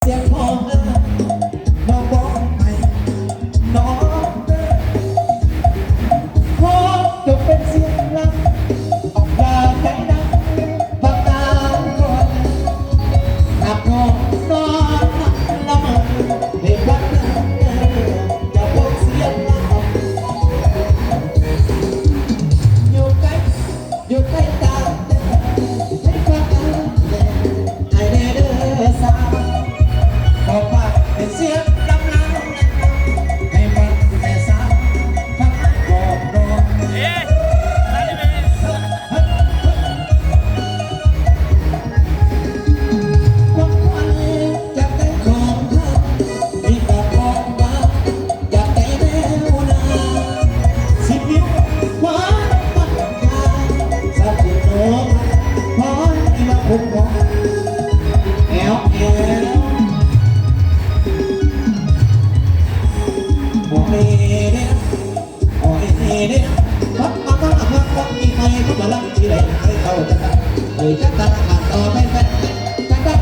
เสียงพ่อน้องบอกให้น้องขอจงเป็นเสียงรักออกมาใจดังบางตาก่อนหากน้องนอนละเมอในวันนั้นอย่าพบเสียงรักอยู่ใกล้ตาให้ฟังให้แน่เด้อสาวบอกว่าเป็นเสียงลำลางให้ฟังแต่สาวฟังบอกรอความฝันจากใจของเธอมีแต่บอกว่าอยากได้แนวหน้าสิบนิ้วขวาปักยาสับสุดโน้มพอที่ว่าผมบอกแอวโอ้ยเนี่ยโอ้ยเนี่ยวัดมาอีกใครก็มาลังที่ไหนให้เขาจะตัดเลยจะตัดขาดต่อไปจะตัด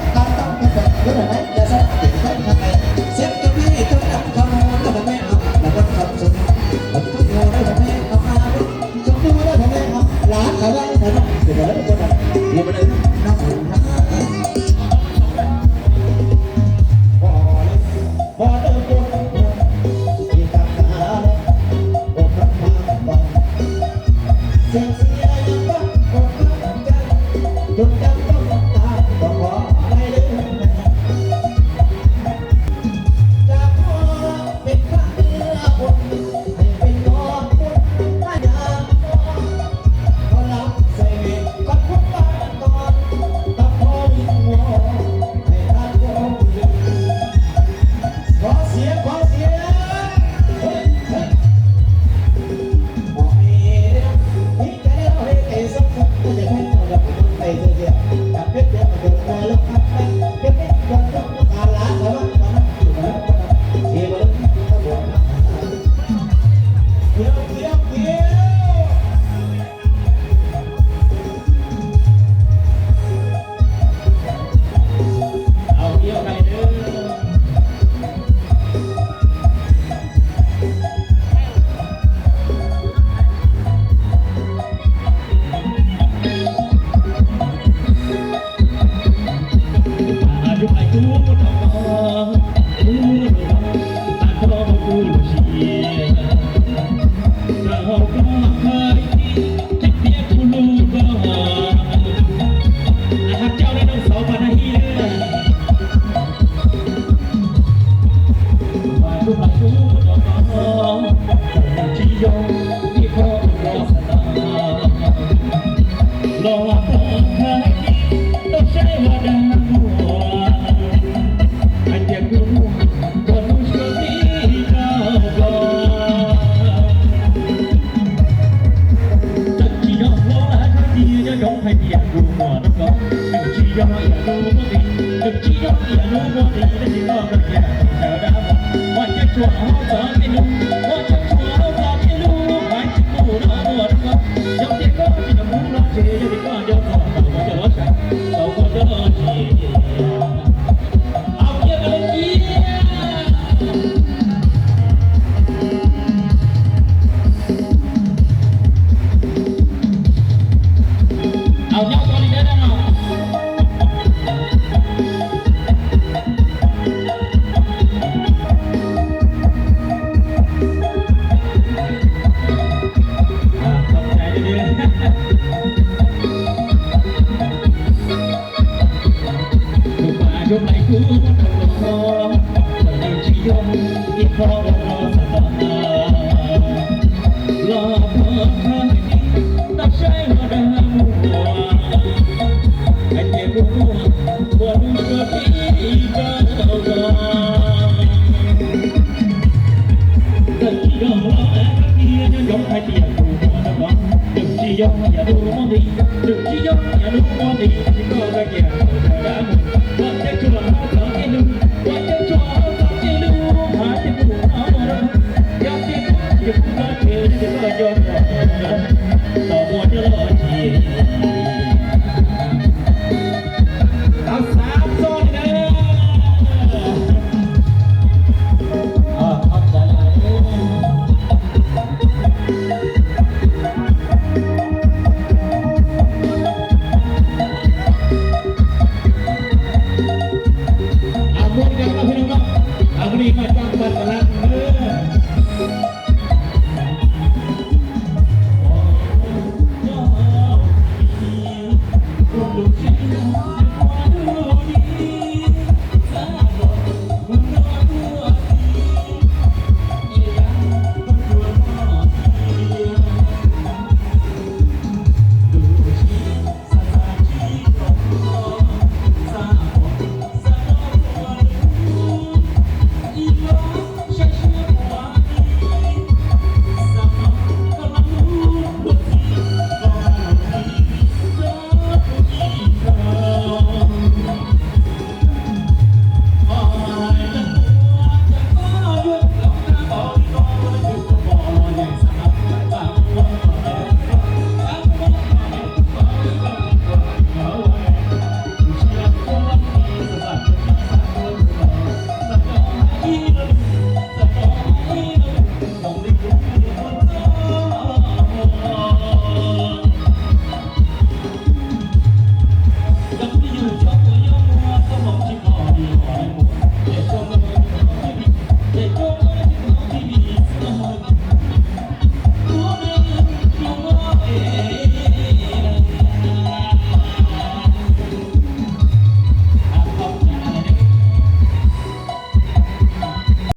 เรื่องไหนจะสักติดไว้ทำไมเสียบจะไม่ให้ต้องดับขโมยแล้วไม่เอาแล้วก็ทำสมผมต้องโง่แล้วไม่เอามาจงดูแล้วไม่เอาหลานเขาได้แต่ต้องเดี๋ยวแล้วคนนั้นเดี๋ยวไปเลยน้องคนนั้นพอเดินตัวที่ตาตาอกรักมาบ้างเสียงเสียยังบ้างอกรักใจจนจำต้องตาต้องขอให้ลืมจากพ่อเป็นข้าเนื้อคนให้เป็นนอนคนถ้าอยากก็รับใส่เวรก็ทุกบ้านก่อนต้องขอวิงวอนให้ท่านโยมลืมขอเสียงเฮ้ยบอกให้ที่ใจเราให้ใจสักคนก็จะให้เราดับไปเสียกับเพชรเดียวมาเดินมาแล้วพักไปเพชรวันต้องการล้านแล้วตอนนั้นอยู่แล้วเที่ยวแล้วก็บอกเที่ยวเอาเที่ยวไปเด้ออย่าดูมองดี